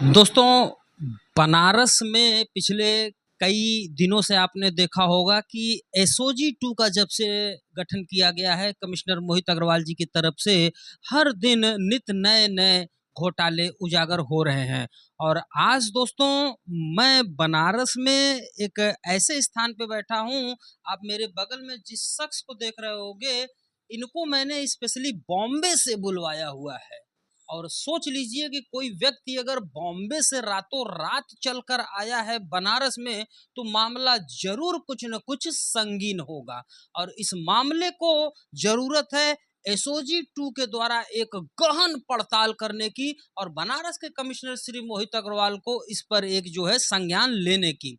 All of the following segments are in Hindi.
दोस्तों, बनारस में पिछले कई दिनों से आपने देखा होगा कि एसओजी 2 का जब से गठन किया गया है कमिश्नर मोहित अग्रवाल जी की तरफ से, हर दिन नित नए-नए घोटाले उजागर हो रहे हैं। और आज दोस्तों, मैं बनारस में एक ऐसे स्थान पे बैठा हूँ, आप मेरे बगल में जिस शख्स को देख रहे होंगे, इनको मैंने स्पेशली बॉम्बे से बुलवाया हुआ है। और सोच लीजिए कि कोई व्यक्ति अगर बॉम्बे से रातों रात चलकर आया है बनारस में, तो मामला जरूर कुछ न कुछ संगीन होगा। और इस मामले को जरूरत है एसओजी 2 के द्वारा एक गहन पड़ताल करने की, और बनारस के कमिश्नर श्री मोहित अग्रवाल को इस पर एक जो है संज्ञान लेने की।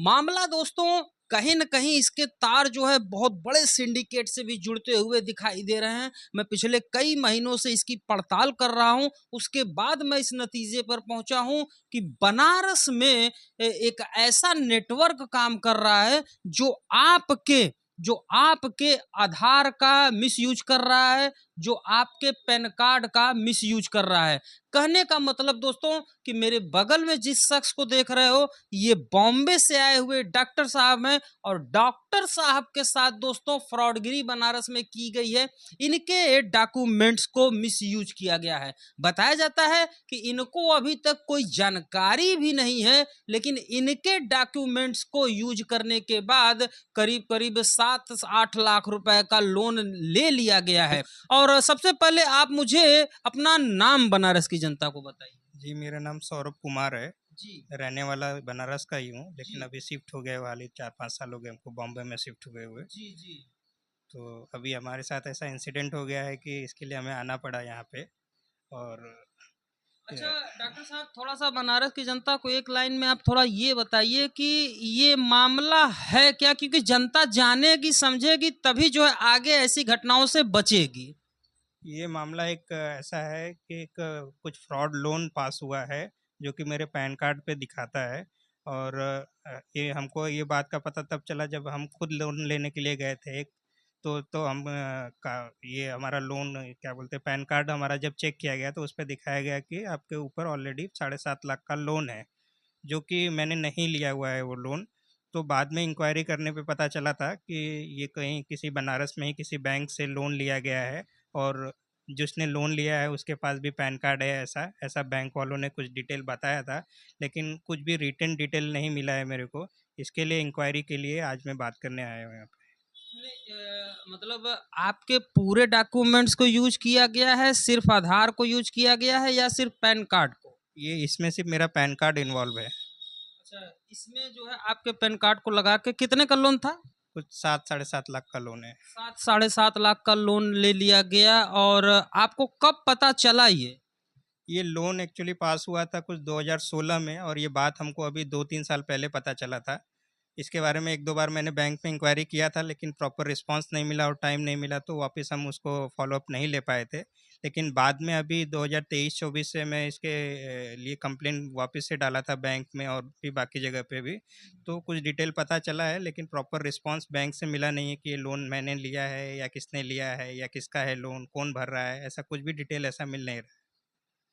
मामला दोस्तों, कहीं न कहीं इसके तार जो है बहुत बड़े सिंडिकेट से भी जुड़ते हुए दिखाई दे रहे हैं। मैं पिछले कई महीनों से इसकी पड़ताल कर रहा हूँ, उसके बाद मैं इस नतीजे पर पहुँचा हूँ कि बनारस में एक ऐसा नेटवर्क काम कर रहा है जो आपके आधार का मिसयूज कर रहा है, जो आपके पैन कार्ड का मिसयूज कर रहा है। कहने का मतलब दोस्तों कि मेरे बगल में जिस शख्स को देख रहे हो, ये बॉम्बे से आए हुए डॉक्टर साहब हैं, और डॉक्टर साहब के साथ दोस्तों फ्रॉडगिरी बनारस में की गई है। इनके डॉक्यूमेंट्स को मिसयूज किया गया है। बताया जाता है कि इनको अभी तक कोई जानकारी भी नहीं है, लेकिन इनके डॉक्यूमेंट्स को यूज करने के बाद करीब करीब 7-8 लाख रुपए का लोन ले लिया गया है। और सबसे पहले आप मुझे अपना नाम बनारस की जनता को बताइए। जी, मेरा नाम सौरभ कुमार है। जी रहने वाला बनारस का ही हूँ, लेकिन जी अभी शिफ्ट हो गए, हाल ही 4-5 साल हो गए हमको बॉम्बे में शिफ्ट हुए हुए। जी जी। तो अभी हमारे साथ ऐसा इंसिडेंट हो गया है कि इसके लिए हमें आना पड़ा यहाँ पे। और अच्छा, अ, डॉक्टर साहब, थोड़ा सा बनारस की जनता को एक लाइन में आप थोड़ा ये बताइए कि ये मामला है क्या, क्योंकि जनता जानेगी समझेगी तभी जो है आगे ऐसी घटनाओं से बचेगी। ये मामला एक ऐसा है कि एक कुछ फ्रॉड लोन पास हुआ है, जो कि मेरे पैन कार्ड पे दिखाता है। और ये हमको ये बात का पता तब चला जब हम खुद लोन लेने के लिए गए थे। एक तो हम का ये हमारा लोन क्या बोलते हैं, पैन कार्ड हमारा जब चेक किया गया तो उस पे दिखाया गया कि आपके ऊपर ऑलरेडी 7.5 लाख का लोन है, जो कि मैंने नहीं लिया हुआ है वो लोन। तो बाद में इंक्वायरी करने पे पता चला था कि ये कहीं किसी बनारस में ही किसी बैंक से लोन लिया गया है, और जिसने लोन लिया है उसके पास भी पैन कार्ड है। ऐसा ऐसा बैंक वालों ने कुछ डिटेल बताया था, लेकिन कुछ भी रिटन डिटेल नहीं मिला है मेरे को। इसके लिए इंक्वायरी के लिए आज मैं बात करने आया हूँ यहाँ पे। मतलब आपके पूरे डॉक्यूमेंट्स को यूज किया गया है, सिर्फ आधार को यूज किया गया है, या सिर्फ पैन कार्ड को? ये इसमें सिर्फ मेरा पैन कार्ड इन्वॉल्व है। अच्छा, इसमें जो है आपके पैन कार्ड को लगा के कितने का लोन था? कुछ 7-7.5 लाख का लोन है। 7-7.5 लाख का लोन ले लिया गया। और आपको कब पता चला ये लोन एक्चुअली पास हुआ था कुछ 2016 में, और ये बात हमको अभी 2-3 साल पहले पता चला था। इसके बारे में 1-2 बार मैंने बैंक में इंक्वायरी किया था, लेकिन प्रॉपर रिस्पॉन्स नहीं मिला और टाइम नहीं मिला, तो वापस हम उसको फॉलो अप नहीं ले पाए थे। लेकिन बाद में अभी 2023-24 से मैं इसके लिए कंप्लेंट वापस से डाला था बैंक में, और भी बाकी जगह पे भी। तो कुछ डिटेल पता चला है, लेकिन प्रॉपर रिस्पॉन्स बैंक से मिला नहीं है कि ये लोन मैंने लिया है या किसने लिया है या किसका है लोन, कौन भर रहा है, ऐसा कुछ भी डिटेल ऐसा मिल नहीं रहा।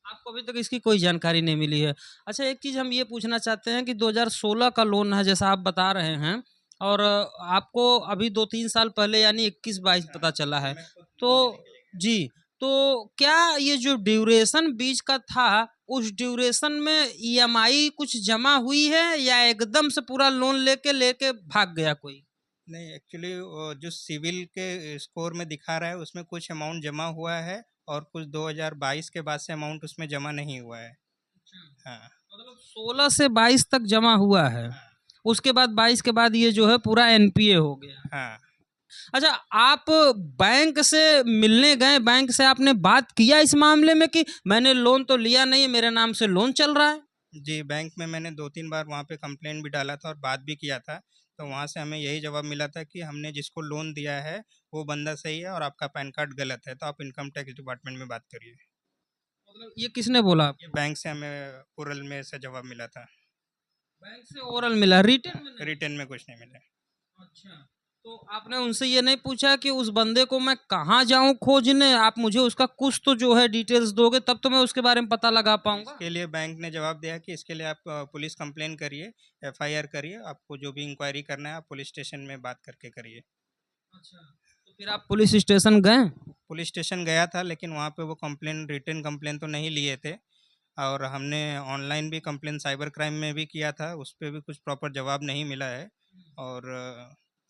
आपको अभी तक इसकी कोई जानकारी नहीं मिली है? अच्छा, एक चीज़ हम ये पूछना चाहते हैं कि 2016 का लोन है जैसा आप बता रहे हैं, और आपको अभी 2-3 साल पहले यानी 21-22 हाँ, पता चला ये है। मैं खुद तो लोन लेने के लिए गया। जी, तो क्या ये जो ड्यूरेशन बीच का था, उस ड्यूरेशन में ईएमआई कुछ जमा हुई है, या एकदम से पूरा लोन लेके लेके भाग गया कोई? नहीं, एक्चुअली जो सिविल के स्कोर में दिखा रहा है उसमें कुछ अमाउंट जमा हुआ है, और कुछ 2022 के बाद से अमाउंट उसमें जमा नहीं हुआ है। अच्छा, हाँ, मतलब 16 से 22 तक जमा हुआ है। हाँ, उसके बाद 22 के बाद ये जो है पूरा एनपीए हो गया। हाँ। अच्छा, आप बैंक से मिलने गए, बैंक से आपने बात किया इस मामले में कि मैंने लोन तो लिया नहीं है, मेरे नाम से लोन चल रहा है? जी, बैंक में मैंने 2-3 बार वहाँ पे कंप्लेंट भी डाला था और बात भी किया था। तो वहाँ से हमें यही जवाब मिला था कि हमने जिसको लोन दिया है वो बंदा सही है और आपका पैन कार्ड गलत है, तो आप इनकम टैक्स डिपार्टमेंट में बात करिए। मतलब ये किसने बोला ये आपको? बैंक से हमें ओरल में ऐसा जवाब मिला था। बैंक से ओरल मिला, रिटन में नहीं? रिटन में कुछ नहीं मिला। अच्छा। तो आपने उनसे ये नहीं पूछा कि उस बंदे को मैं कहाँ जाऊँ खोजने? आप मुझे उसका कुछ तो जो है डिटेल्स दोगे तब तो मैं उसके बारे में पता लगा पाऊँगा। इसके लिए बैंक ने जवाब दिया कि इसके लिए आप पुलिस कंप्लेन करिए, एफआईआर करिए, आपको जो भी इंक्वायरी करना है आप पुलिस स्टेशन में बात करके करिए। अच्छा, तो फिर आप पुलिस स्टेशन गए? पुलिस स्टेशन गया था लेकिन वहाँ पे वो कंप्लेन रिटन कंप्लेन तो नहीं लिए थे, और हमने ऑनलाइन भी कंप्लेन साइबर क्राइम में भी किया था, उस पे भी कुछ प्रॉपर जवाब नहीं मिला है। और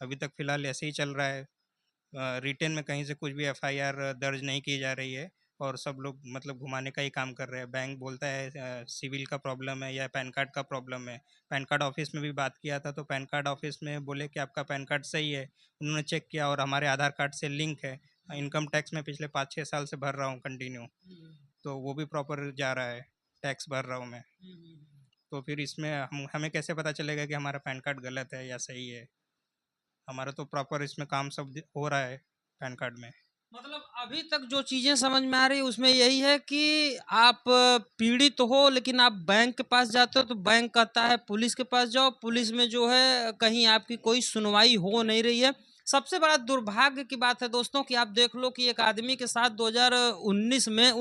अभी तक फ़िलहाल ऐसे ही चल रहा है। रिटेन में कहीं से कुछ भी एफआईआर दर्ज नहीं की जा रही है, और सब लोग मतलब घुमाने का ही काम कर रहे हैं। बैंक बोलता है सिविल का प्रॉब्लम है या पैन कार्ड का प्रॉब्लम है। पैन कार्ड ऑफिस में भी बात किया था तो पैन कार्ड ऑफिस में बोले कि आपका पैन कार्ड सही है। उन्होंने चेक किया और हमारे आधार कार्ड से लिंक है। इनकम टैक्स में पिछले 5-6 साल से भर रहा हूँ कंटिन्यू, तो वो भी प्रॉपर जा रहा है, टैक्स भर रहा हूँ मैं। तो फिर इसमें हमें कैसे पता चलेगा कि हमारा पैन कार्ड गलत है या सही है? हमारा तो प्रॉपर इसमें काम सब हो रहा है पैन कार्ड में। मतलब अभी तक जो चीज़ें समझ में आ रही है उसमें यही है कि आप पीड़ित हो लेकिन आप बैंक के पास जाते हो तो बैंक कहता है पुलिस के पास जाओ, पुलिस में जो है कहीं आपकी कोई सुनवाई हो नहीं रही है। सबसे बड़ा दुर्भाग्य की बात है दोस्तों कि आप देख लो कि एक आदमी के साथ 2019 में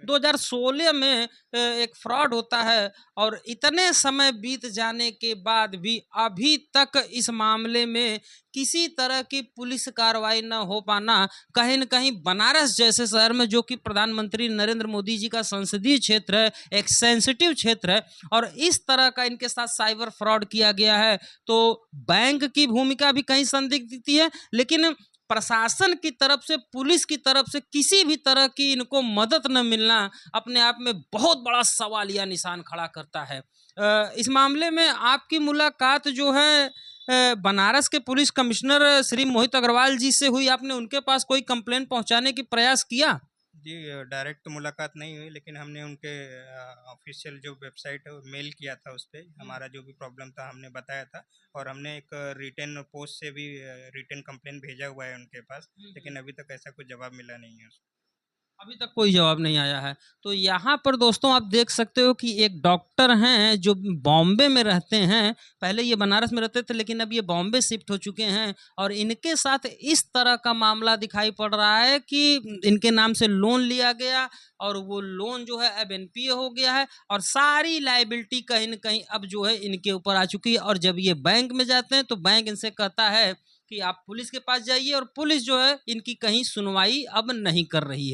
2016 में एक फ्रॉड होता है और इतने समय बीत जाने के बाद भी अभी तक इस मामले में किसी तरह की पुलिस कार्रवाई न हो पाना कहीं न कहीं बनारस जैसे शहर में जो कि प्रधानमंत्री नरेंद्र मोदी जी का संसदीय क्षेत्र है, एक सेंसिटिव क्षेत्र है और इस तरह का इनके साथ साइबर फ्रॉड किया गया है, तो बैंक की भूमिका भी कहीं संदिग्ध दिखती है, लेकिन प्रशासन की तरफ से, पुलिस की तरफ से किसी भी तरह की इनको मदद न मिलना अपने आप में बहुत बड़ा सवालिया निशान खड़ा करता है। इस मामले में आपकी मुलाकात जो है बनारस के पुलिस कमिश्नर श्री मोहित अग्रवाल जी से हुई, आपने उनके पास कोई कंप्लेंट पहुंचाने की प्रयास किया? जी, डायरेक्ट तो मुलाकात नहीं हुई लेकिन हमने उनके ऑफिशियल जो वेबसाइट है मेल किया था, उस पर हमारा जो भी प्रॉब्लम था हमने बताया था, और हमने एक रिटन पोस्ट से भी रिटन कंप्लेन भेजा हुआ है उनके पास, लेकिन अभी तक ऐसा कुछ जवाब मिला नहीं है। अभी तक कोई जवाब नहीं आया है। तो यहाँ पर दोस्तों आप देख सकते हो कि एक डॉक्टर हैं जो बॉम्बे में रहते हैं। पहले ये बनारस में रहते थे लेकिन अब ये बॉम्बे शिफ्ट हो चुके हैं और इनके साथ इस तरह का मामला दिखाई पड़ रहा है कि इनके नाम से लोन लिया गया और वो लोन जो है अब एनपीए हो गया है और सारी लायबिलिटी कहीं न कहीं अब जो है इनके ऊपर आ चुकी है और जब ये बैंक में जाते हैं तो बैंक इनसे कहता है कि आप पुलिस के पास जाइए और पुलिस जो है इनकी कहीं सुनवाई अब नहीं कर रही है।